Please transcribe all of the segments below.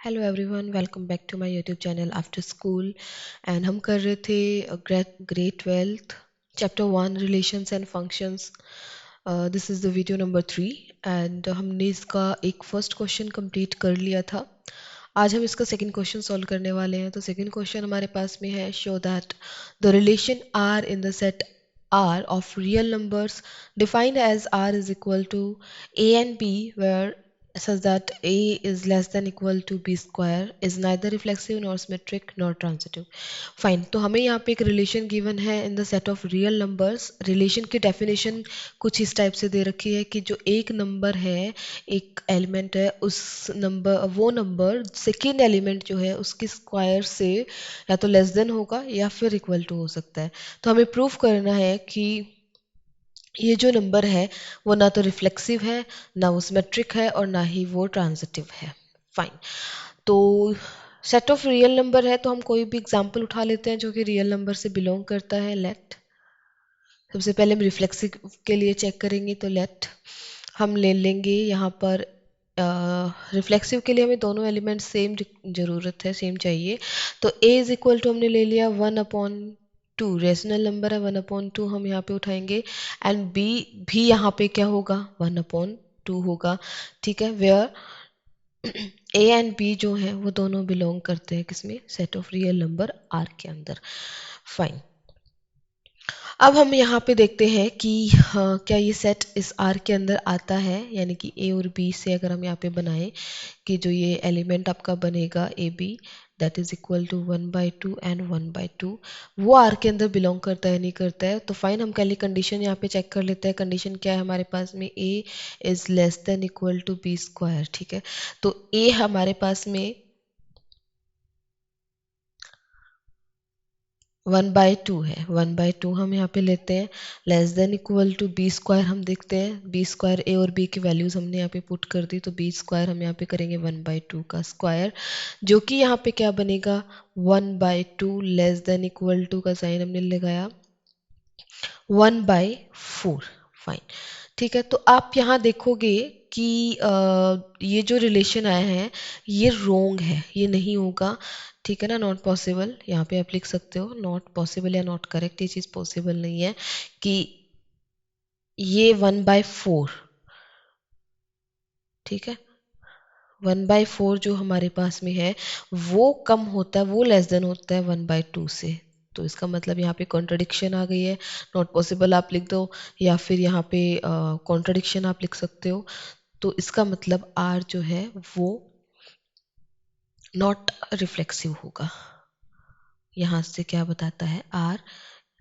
Hello everyone, welcome back to my YouTube channel after school. And हम कर रहे थे grade twelfth chapter 1 relations and functions. This is the video number 3 and हमने इसका एक first question complete कर लिया था। आज हम इसका सेकंड क्वेश्चन सॉल्व करने वाले हैं। तो सेकंड क्वेश्चन हमारे पास में है, show that the relation are in the set R of real numbers defined as R is equal to A and B where such that A is less than equal to B square is neither reflexive nor symmetric nor transitive. Fine, तो हमें यहाँ पे एक relation given है इन the set of real numbers. Relation की definition कुछ इस type से दे रखी है कि जो एक नंबर है, एक एलिमेंट है, उस नंबर वो नंबर सेकेंड एलिमेंट जो है उसके स्क्वायर से या तो लेस देन होगा या फिर इक्वल टू हो सकता है। तो हमें प्रूफ करना है कि ये जो नंबर है वो ना तो रिफ्लेक्सिव है, ना वो सिमेट्रिक है और ना ही वो ट्रांजिटिव है। फाइन, तो सेट ऑफ रियल नंबर है तो हम कोई भी एग्जांपल उठा लेते हैं जो कि रियल नंबर से बिलोंग करता है। लेट, सबसे पहले हम रिफ्लेक्सिव के लिए चेक करेंगे तो लेट हम ले लेंगे यहाँ पर। रिफ्लेक्सिव के लिए हमें दोनों एलिमेंट सेम ज़रूरत है, सेम चाहिए। तो a इज इक्वल टू हमने ले लिया 1/2, रेशनल नंबर है 1/2 हम यहाँ पे उठाएंगे। एंड b भी यहाँ पे क्या होगा, 1/2 होगा। ठीक है, वेयर a एंड b जो है वो दोनों बिलोंग करते हैं किसमें, set of real number r के अंदर। फाइन, अब हम यहाँ पे देखते हैं कि हाँ, क्या ये सेट इस आर के अंदर आता है, यानी कि ए और बी से अगर हम यहाँ पे बनाएं कि जो ये एलिमेंट आपका बनेगा A B that is equal to 1/2 and 1/2, वो आर के अंदर बिलोंग करता है नहीं करता है। तो फाइन, हम पहले कंडीशन यहाँ पे चेक कर लेते हैं। कंडीशन क्या है हमारे पास में, A is less than equal to B square. ठीक है, तो ए हमारे पास में 1/2 है, 1/2 हम यहाँ पे लेते हैं। Less than equal to B square हम देखते हैं, बी स्क्वायर ए और बी की वैल्यूज हमने यहाँ पे पुट कर दी, तो बी स्क्वायर हम यहाँ पे करेंगे 1/2 का स्क्वायर, जो कि यहाँ पे क्या बनेगा 1/2 लेस देन इक्वल टू का साइन हमने लगाया 1/4। फाइन, ठीक है, तो आप यहाँ देखोगे कि ये जो रिलेशन आया है ये रोंग है, ये नहीं होगा। ठीक है ना, नॉट पॉसिबल, यहाँ पे आप लिख सकते हो नॉट पॉसिबल या नॉट करेक्ट, ये चीज़ पॉसिबल नहीं है कि ये 1/4। ठीक है, 1/4 जो हमारे पास में है वो कम होता है, वो लेस देन होता है 1/2 से। तो इसका मतलब यहाँ पे कॉन्ट्रडिक्शन आ गई है। नॉट पॉसिबल आप लिख दो या फिर यहाँ पे कॉन्ट्रडिक्शन आप लिख सकते हो। तो इसका मतलब आर जो है वो नॉट रिफ्लेक्सिव होगा। यहाँ से क्या बताता है, आर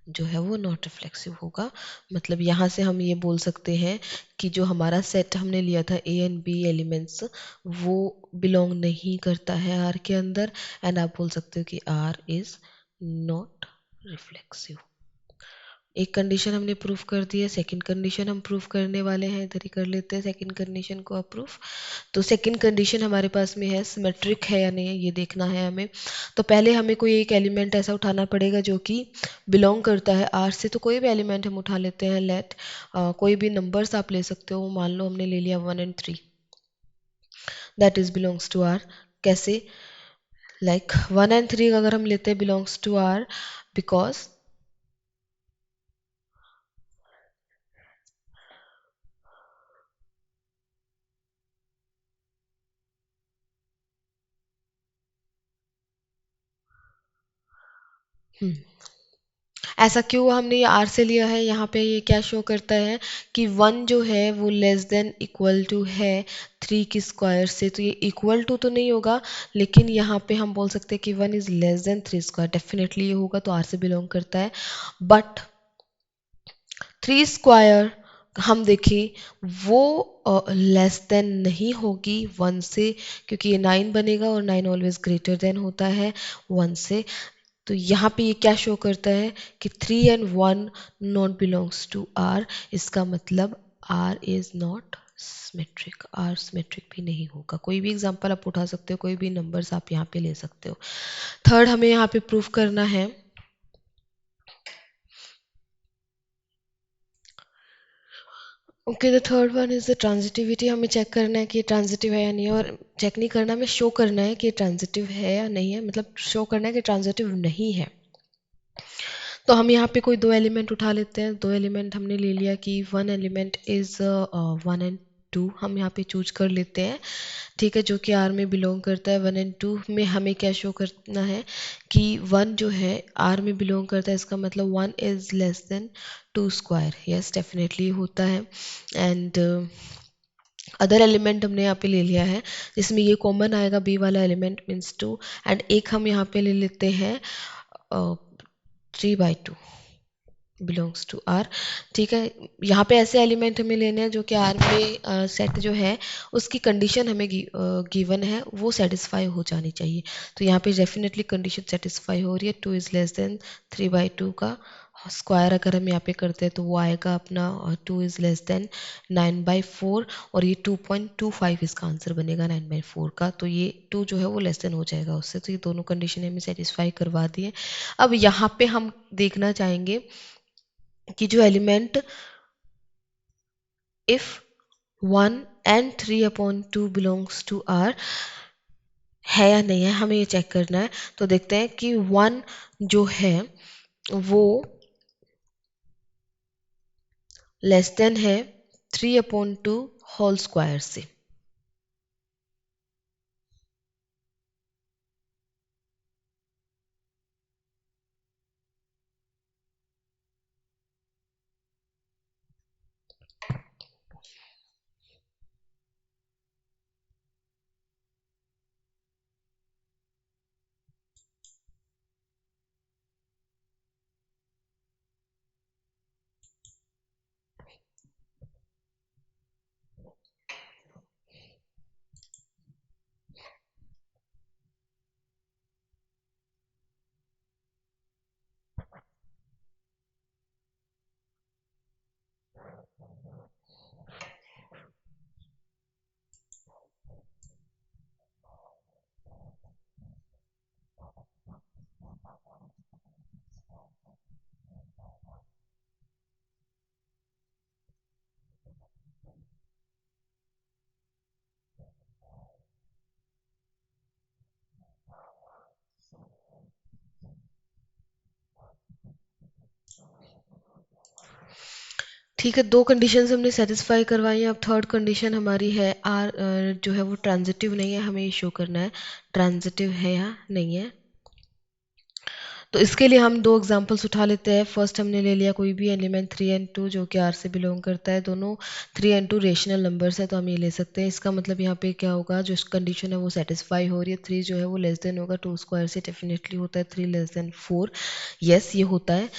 जो है वो नॉट रिफ्लेक्सिव होगा। मतलब यहाँ से हम ये बोल सकते हैं कि जो हमारा सेट हमने लिया था ए एंड बी एलिमेंट्स, वो बिलोंग नहीं करता है आर के अंदर। एंड आप बोल सकते हो कि आर इज नॉट रिफ्लेक्सिव। एक कंडीशन हमने प्रूफ कर दी है, सेकंड कंडीशन हम प्रूफ करने वाले हैं, इधर ही कर लेते हैं सेकंड कंडीशन को अप्रूव। तो सेकंड कंडीशन हमारे पास में है सिमेट्रिक है या नहीं, ये देखना है हमें। तो पहले हमें कोई एक एलिमेंट ऐसा उठाना पड़ेगा जो कि बिलोंग करता है आर से। तो कोई भी एलिमेंट हम उठा लेते हैं। लेट कोई भी नंबर्स आप ले सकते हो, मान लो हमने ले लिया 1 and 3, that is belongs to R. कैसे, लाइक 1 and 3 अगर हम लेते हैं बिलोंग्स टू आर बिकॉज ऐसा क्यों हमने ये आर से लिया है, यहाँ पे ये क्या शो करता है कि वन जो है वो लेस देन इक्वल टू है 3 की स्क्वायर से। तो ये इक्वल टू तो नहीं होगा, लेकिन यहाँ पे हम बोल सकते हैं कि 1 is less than 3 square, definitely ये होगा, तो आर से बिलोंग करता है। बट 3 स्क्वायर हम देखें वो लेस देन नहीं होगी 1 से, क्योंकि ये 9 बनेगा और 9 ऑलवेज ग्रेटर देन होता है 1 से। तो यहाँ पे ये क्या शो करता है कि 3 and 1 not belongs to R. इसका मतलब R is not symmetric, R symmetric भी नहीं होगा। कोई भी एग्जांपल आप उठा सकते हो, कोई भी नंबर्स आप यहाँ पे ले सकते हो। थर्ड हमें यहाँ पे प्रूफ करना है, okay, the third one is the transitivity. हमें चेक करना है कि ये ट्रांजिटिव है या नहीं है, और चेक नहीं करना, हमें शो करना है कि ये ट्रांजिटिव है या नहीं है, मतलब शो करना है कि ट्रांजिटिव नहीं है। तो हम यहाँ पे कोई दो एलिमेंट उठा लेते हैं। दो एलिमेंट हमने ले लिया कि वन एलिमेंट इज 1 and 2, हम यहाँ पे चूज कर लेते हैं, ठीक है, जो कि आर में बिलोंग करता है। 1 and 2 में हमें क्या शो करना है कि वन जो है आर में बिलोंग करता है, इसका मतलब 1 is less than 2 square. Yes, definitely होता है। एंड अदर एलिमेंट हमने यहाँ पे ले लिया है जिसमें ये कॉमन आएगा, बी वाला एलिमेंट मीन्स 2। एंड एक हम यहाँ पे ले लेते हैं 3/2 बिलोंग्स टू आर, ठीक है। यहाँ पे ऐसे एलिमेंट हमें लेने हैं जो कि आर में सेट जो है उसकी कंडीशन हमें गिवन है वो सेटिस्फाई हो जानी चाहिए। तो यहाँ पे डेफिनेटली कंडीशन सेटिस्फाई हो रही है। 2 is less than 3/2 का स्क्वायर अगर हम यहाँ पे करते हैं तो वो आएगा अपना 2 is less than 9/4, और ये 2.25 इसका आंसर बनेगा 9/4 का। तो ये 2 जो है वो लेस देन हो जाएगा उससे, तो ये दोनों कंडीशन हमें सेटिस्फाई करवा दी है। अब यहाँ पे हम देखना चाहेंगे कि जो element if 1 and 3/2 belongs to R है या नहीं है, हमें ये चेक करना है। तो देखते हैं कि 1 जो है वो लेस देन है 3/2 होल स्क्वायर से। ठीक है, दो कंडीशंस हमने सेटिस्फाई करवाई हैं। अब थर्ड कंडीशन हमारी है आर जो है वो ट्रांजिटिव नहीं है, हमें ये शो करना है ट्रांजिटिव है या नहीं है। तो इसके लिए हम दो एग्जांपल्स उठा लेते हैं। फर्स्ट हमने ले लिया कोई भी एलिमेंट 3 and 2 जो कि आर से बिलोंग करता है। दोनों 3 and 2 रेशनल नंबर्स है, तो हम ये ले सकते हैं। इसका मतलब यहाँ पे क्या होगा, जो कंडीशन है वो सेटिस्फाई हो रही है। 3 जो है वो लेस देन होगा 2 स्क्वायर से, डेफिनेटली होता है 3 <4। यस, ये होता है।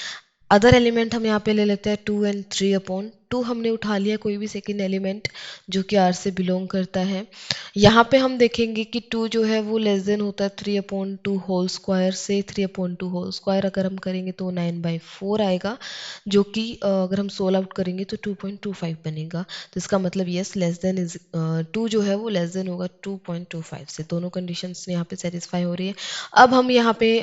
अदर एलिमेंट हम यहाँ पे ले लेते हैं 2 and 3/2। हमने उठा लिया कोई भी सेकेंड एलिमेंट जो कि आर से बिलोंग करता है। यहाँ पे हम देखेंगे कि 2 जो है वो लेस देन होता है 3/2 होल स्क्वायर से। 3/2 होल स्क्वायर अगर हम करेंगे तो 9/4 आएगा, जो कि अगर हम सोल्व आउट करेंगे तो 2.25 बनेगा। तो इसका मतलब यस, लेस देन इज 2 जो है वो लेस देन होगा 2.25 से। दोनों कंडीशंस यहाँ पे सेटिस्फाई हो रही है। अब हम यहाँ पे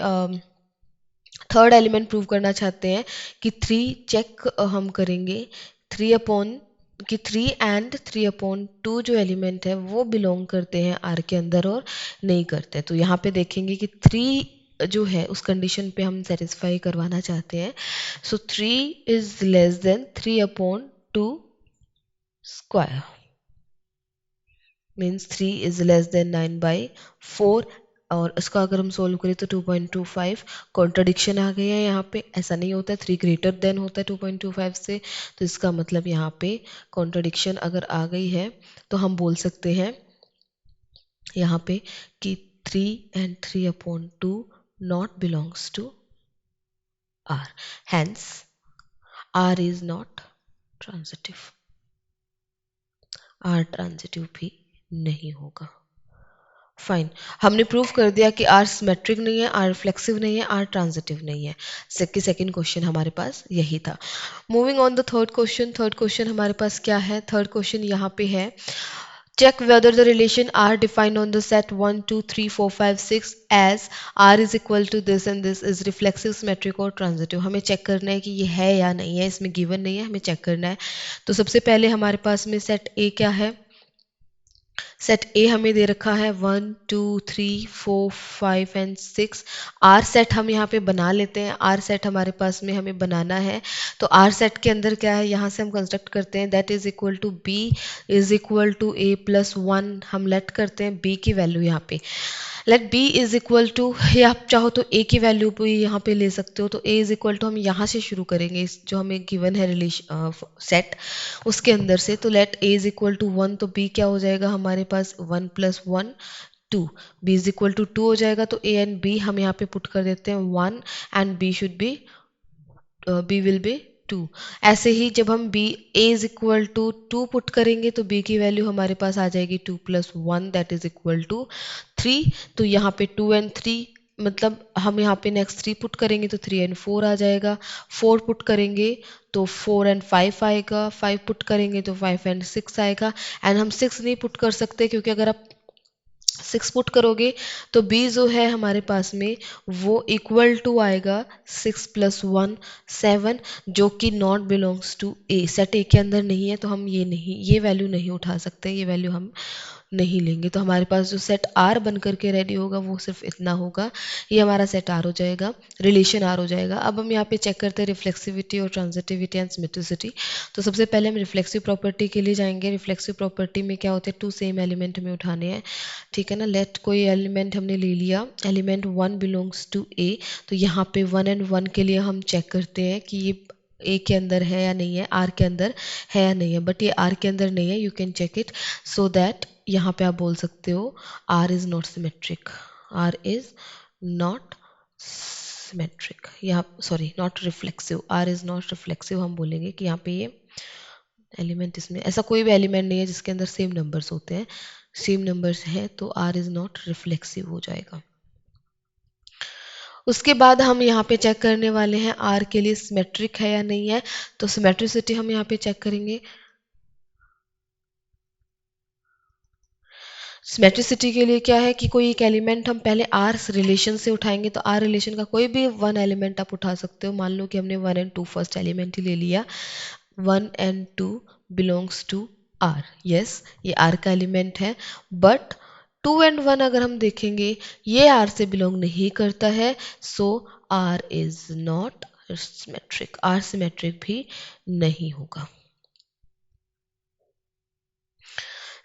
थर्ड एलिमेंट प्रूव करना चाहते हैं कि 3 चेक हम करेंगे 3 जो एलिमेंट है वो बिलोंग करते हैं आर के अंदर और नहीं करते। तो यहाँ पे देखेंगे कि 3 जो है उस कंडीशन पे हम सेटिस्फाई करवाना चाहते हैं। सो 3 is less than 3/2 square means 3 is less than 9/4। और इसका अगर हम सोल्व करें तो 2.25। कॉन्ट्रडिक्शन आ गई है यहाँ पे, ऐसा नहीं होता है, 3 ग्रेटर देन होता है 2.25 से। तो इसका मतलब यहाँ पे कॉन्ट्रडिक्शन अगर आ गई है तो हम बोल सकते हैं यहाँ पे कि 3 and 3/2 not belongs to R, hence R is not transitive। R transitive भी नहीं होगा। फाइन, हमने प्रूव कर दिया कि आर सिमेट्रिक नहीं है, आर रिफ्लेक्सिव नहीं है, आर ट्रांजिटिव नहीं है। सेकंड क्वेश्चन हमारे पास यही था। Moving on the third question. Third question हमारे पास क्या है, थर्ड क्वेश्चन यहाँ पे है check whether the relation R defined on the set 1 2 3 4 5 6 as R is equal to this and this is reflexive, symmetric और transitive। हमें चेक करना है कि ये है या नहीं है, इसमें गिवन नहीं है, हमें चेक करना है। तो सबसे पहले हमारे पास में सेट ए क्या है? सेट ए हमें दे रखा है 1 2 3 4 5 एंड 6। आर सेट हम यहाँ पे बना लेते हैं। आर सेट हमारे पास में हमें बनाना है। तो आर सेट के अंदर क्या है, यहाँ से हम कंस्ट्रक्ट करते हैं that is equal to B is equal to A plus 1। हम लेट करते हैं बी की वैल्यू यहाँ पे। Let B is equal to, या आप चाहो तो ए की वैल्यू भी यहाँ पे ले सकते हो। तो ए इज इक्वल टू हम यहाँ से शुरू करेंगे, इस जो हमें गिवन है रिलेशन सेट उसके अंदर से। तो let A is equal to 1, तो बी क्या हो जाएगा हमारे पास 1 plus 1 2। B is equal to 2 हो जाएगा। तो ए एंड बी हम यहाँ पे पुट कर देते हैं 1 and B should be B will be 2। ऐसे ही जब हम B A is equal to 2 put करेंगे तो बी की वैल्यू हमारे पास आ जाएगी 2 plus 1 that is equal to 3। तो यहाँ पे 2 एंड 3, मतलब हम यहाँ पे नेक्स्ट 3 पुट करेंगे तो 3 एंड 4 आ जाएगा। 4 पुट करेंगे तो 4 एंड 5 आएगा। 5 पुट करेंगे तो 5 एंड 6 आएगा। एंड हम 6 नहीं पुट कर सकते क्योंकि अगर आप 6 पुट करोगे तो b जो है हमारे पास में वो इक्वल टू आएगा 6 प्लस 1 7, जो कि not belongs to A. Set A के अंदर नहीं है तो हम ये वैल्यू नहीं उठा सकते, ये वैल्यू हम नहीं लेंगे। तो हमारे पास जो सेट आर बन करके रेडी होगा वो सिर्फ इतना होगा, ये हमारा सेट आर हो जाएगा, रिलेशन आर हो जाएगा। अब हम यहाँ पे चेक करते हैं रिफ्लेक्सिविटी और ट्रांजिटिविटी एंड सिमेट्रिसिटी। तो सबसे पहले हम रिफ्लेक्सिव प्रॉपर्टी के लिए जाएंगे। रिफ्लेक्सिव प्रॉपर्टी में क्या होता है, 2 सेम एलिमेंट हमें उठाने हैं, ठीक है ना। लेट कोई एलिमेंट हमने ले लिया, एलिमेंट 1 बिलोंग्स टू ए। तो यहाँ पे 1 एंड 1 के लिए हम चेक करते हैं कि ये ए के अंदर है या नहीं है, आर के अंदर है या नहीं है। बट ये आर के अंदर नहीं है, you can check it. So that यहाँ पे आप बोल सकते हो R is not symmetric, R is not symmetric, यहाँ sorry not reflexive, R is not reflexive. हम बोलेंगे कि यहाँ पे ये एलिमेंट, इसमें ऐसा कोई भी एलिमेंट नहीं है जिसके अंदर सेम नंबर्स होते हैं, सेम नंबर्स हैं, तो आर इज नॉट रिफ्लेक्सिव हो जाएगा। उसके बाद हम यहाँ पे चेक करने वाले हैं आर के लिए सिमेट्रिक है या नहीं है। तो सिमेट्रिसिटी हम यहाँ पे चेक करेंगे। सिमेट्रिसिटी के लिए क्या है कि कोई एक एलिमेंट हम पहले आर रिलेशन से उठाएंगे। तो आर रिलेशन का कोई भी वन एलिमेंट आप उठा सकते हो। मान लो कि हमने 1 एंड 2 फर्स्ट एलिमेंट ही ले लिया, 1 and 2 belongs to R. Yes, ये आर का एलिमेंट है। बट 2 एंड 1 अगर हम देखेंगे ये आर से बिलोंग नहीं करता है, so R is not symmetric, R symmetric भी नहीं होगा।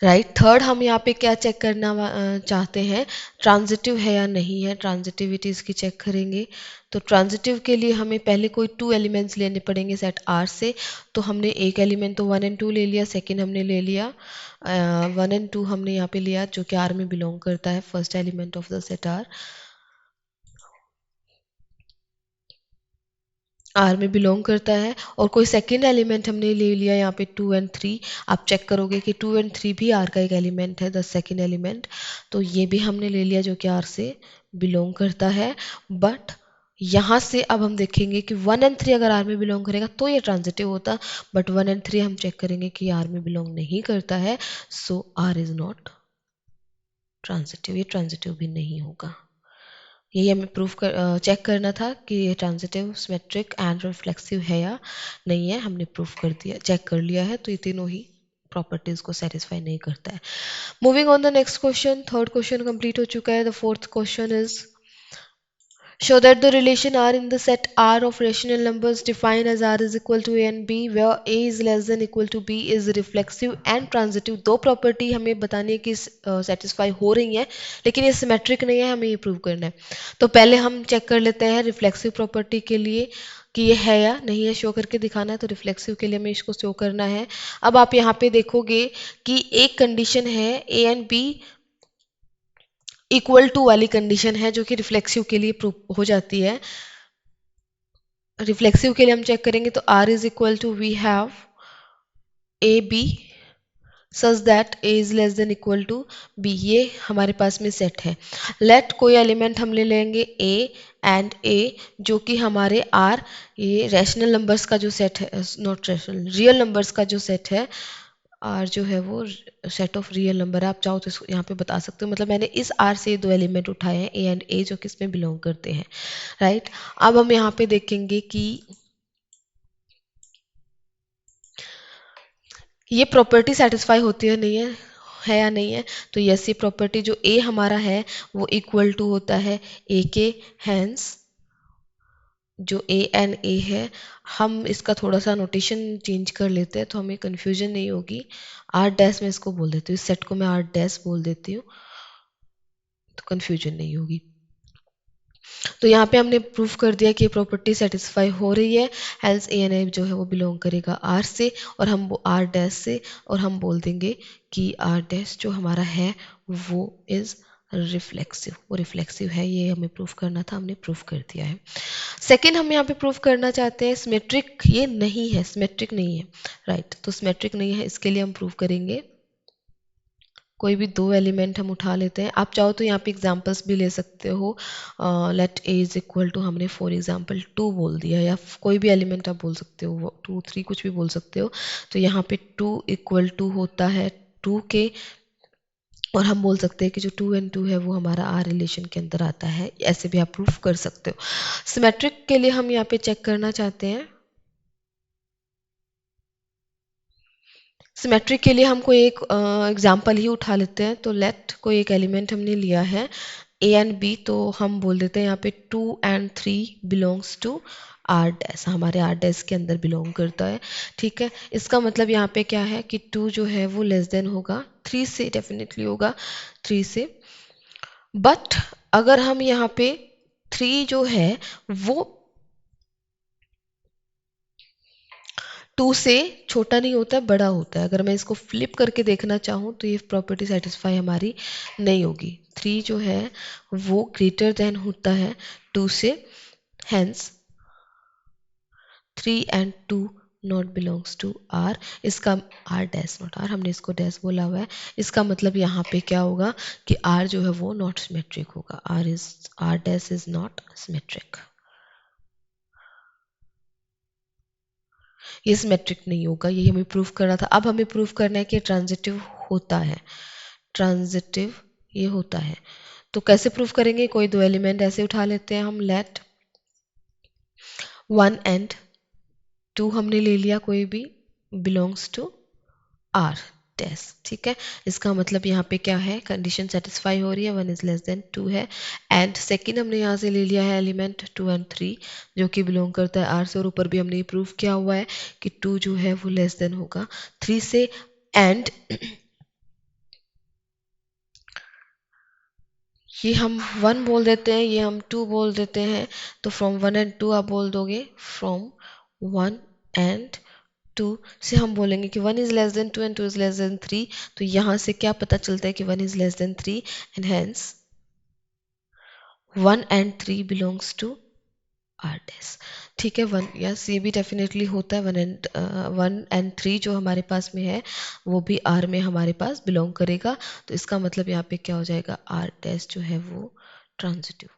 राइट, थर्ड हम यहाँ पे क्या चेक करना चाहते हैं, ट्रांजिटिव है या नहीं है, ट्रांजिटिविटी इसकी चेक करेंगे। तो ट्रांजिटिव के लिए हमें पहले कोई 2 एलिमेंट्स लेने पड़ेंगे सेट आर से। तो हमने एक एलिमेंट तो 1 एंड 2 ले लिया, सेकंड हमने ले लिया 1 एंड 2 हमने यहाँ पे लिया जो कि आर में बिलोंग करता है, first element of the set R में बिलोंग करता है। और कोई सेकंड एलिमेंट हमने ले लिया यहाँ पे 2 एंड 3। आप चेक करोगे कि 2 एंड 3 भी आर का एक एलिमेंट है, द सेकंड एलिमेंट। तो ये भी हमने ले लिया जो कि आर से बिलोंग करता है। बट यहाँ से अब हम देखेंगे कि 1 एंड 3 अगर आर में बिलोंग करेगा तो ये ट्रांजिटिव होता, बट 1 एंड 3 हम चेक करेंगे कि आर में बिलोंग नहीं करता है, so R is not transitive, ये ट्रांजिटिव भी नहीं होगा। यही हमें चेक करना था कि ये ट्रांजिटिव, सिमेट्रिक एंड रिफ्लेक्सिव है या नहीं है। हमने प्रूफ कर दिया, चेक कर लिया है। तो ये तीनों ही प्रॉपर्टीज को सेटिस्फाई नहीं करता है। Moving on the next question, third question complete हो चुका है। The fourth question is show that the relation R in the set R of rational numbers defined as R is equal to A and B where A is less than equal to B is reflexive and transitive। दो property हमें बतानी है कि satisfy हो रही है, लेकिन ये सिमेट्रिक नहीं है, हमें ये प्रूव करना है। तो पहले हम चेक कर लेते हैं रिफ्लेक्सिव प्रॉपर्टी के लिए कि ये है या नहीं है, शो करके दिखाना है। तो रिफ्लेक्सिव के लिए हमें इसको शो करना है। अब आप यहाँ पे देखोगे कि एक कंडीशन है A and B equal to वाली कंडीशन है जो कि रिफ्लेक्सिव के लिए प्रूव हो जाती है। रिफ्लेक्सिव के लिए हम चेक करेंगे तो R is equal to we have A B such that A is less than equal to B, ये हमारे पास में सेट है। लेट कोई एलिमेंट हम ले लेंगे A एंड A जो कि हमारे R, ये रैशनल नंबर्स का जो सेट है, नॉट रैशनल, रियल नंबर्स का जो सेट है आर जो है वो सेट ऑफ रियल नंबर है। आप चाहो तो इसको यहाँ पे बता सकते हो, मतलब मैंने इस आर से दो एलिमेंट उठाए हैं, ए एंड ए, जो कि इसमें बिलोंग करते हैं, राइट। अब हम यहाँ पे देखेंगे कि ये प्रॉपर्टी सेटिस्फाई होती है या नहीं है। तो यस, ये प्रॉपर्टी जो ए हमारा है वो इक्वल टू होता है ए के, हैंस जो ए एंड ए है, हम इसका थोड़ा सा नोटेशन चेंज कर लेते हैं तो हमें कंफ्यूजन नहीं होगी। आर डैश में इसको बोल देती हूँ, इस सेट को मैं आर डैश बोल देती हूँ, तो कंफ्यूजन नहीं होगी। तो यहाँ पे हमने प्रूफ कर दिया कि प्रॉपर्टी सेटिस्फाई हो रही है, हेल्स ए एंड ए जो है वो बिलोंग करेगा आर से, और हम वो आर डैश से, और हम बोल देंगे कि आर डैश जो हमारा है वो इज रिफ्लेक्सिव, वो रिफ्लेक्सिव है। ये हमें प्रूफ करना था, हमने प्रूफ कर दिया है। सेकेंड हम यहाँ पे प्रूफ करना चाहते हैं सिमेट्रिक ये नहीं है, सिमेट्रिक नहीं है, राइट। तो सिमेट्रिक नहीं है, इसके लिए हम प्रूफ करेंगे कोई भी दो एलिमेंट हम उठा लेते हैं। आप चाहो तो यहाँ पे एग्जांपल्स भी ले सकते हो। Let A is equal to, हमने फॉर एग्जांपल 2 बोल दिया, या कोई भी एलिमेंट आप बोल सकते हो, 2 3 कुछ भी बोल सकते हो। तो यहाँ पे 2 इक्वल टू होता है 2 के, और हम बोल सकते हैं कि जो 2 एंड 2 है वो हमारा आर रिलेशन के अंदर आता है। ऐसे भी आप प्रूफ कर सकते हो। सिमेट्रिक के लिए हम यहाँ पे चेक करना चाहते हैं, सिमेट्रिक के लिए हम कोई एक एग्जांपल ही उठा लेते हैं। तो लेट कोई एक एलिमेंट हमने लिया है ए एंड बी, तो हम बोल देते हैं यहाँ पे 2 and 3 belongs to R dash, हमारे आर डैश के अंदर बिलोंग करता है, ठीक है। इसका मतलब यहाँ पे क्या है कि 2 जो है वो लेस देन होगा 3 से, डेफिनेटली होगा 3 से। बट अगर हम यहाँ पे 3 जो है वो 2 से छोटा नहीं होता है, बड़ा होता है। अगर मैं इसको फ्लिप करके देखना चाहूँ तो ये प्रॉपर्टी सेटिस्फाई हमारी नहीं होगी। 3 जो है वो ग्रेटर देन होता है 2 से, hence 3 and 2 not belongs to R. इसका आर डैश नॉट आर, हमने इसको डैश बोला हुआ है। इसका मतलब यहाँ पे क्या होगा कि आर जो है वो नॉट सिमेट्रिक होगा, R dash is not symmetric, ये सिमेट्रिक नहीं होगा। यही हमें प्रूफ करना था। अब हमें प्रूफ करना है कि ट्रांजिटिव होता है, ट्रांजिटिव ये होता है। तो कैसे प्रूफ करेंगे, कोई दो एलिमेंट ऐसे उठा लेते हैं हम, लेट 1 एंड 2 हमने ले लिया, कोई भी बिलोंग्स टू आर डैश, ठीक है। इसका मतलब यहाँ पे क्या है, कंडीशन सेटिस्फाई हो रही है, 1 इज लेस देन 2 है। एंड सेकंड हमने यहाँ से ले लिया है एलिमेंट 2 एंड 3 जो कि बिलोंग करता है आर से, और ऊपर भी हमने ये प्रूफ किया हुआ है कि 2 जो है वो लेस देन होगा 3 से। एंड ये हम 1 बोल देते हैं, ये हम 2 बोल देते हैं। तो फ्रॉम 1 एंड 2 आप बोल दोगे, फ्रॉम 1 एंड 2 से हम बोलेंगे कि 1 is less then 2 and 2 is less than 3। तो यहाँ से क्या पता चलता है कि 1 is less than 3, and hence 1 and 3 belongs to R dash, ठीक है। 1, यस, ये भी डेफिनेटली होता है। 1 एंड 3 जो हमारे पास में है वो भी आर में हमारे पास बिलोंग करेगा। तो इसका मतलब यहाँ पे क्या हो जाएगा, आर डैश जो है वो ट्रांजिटिव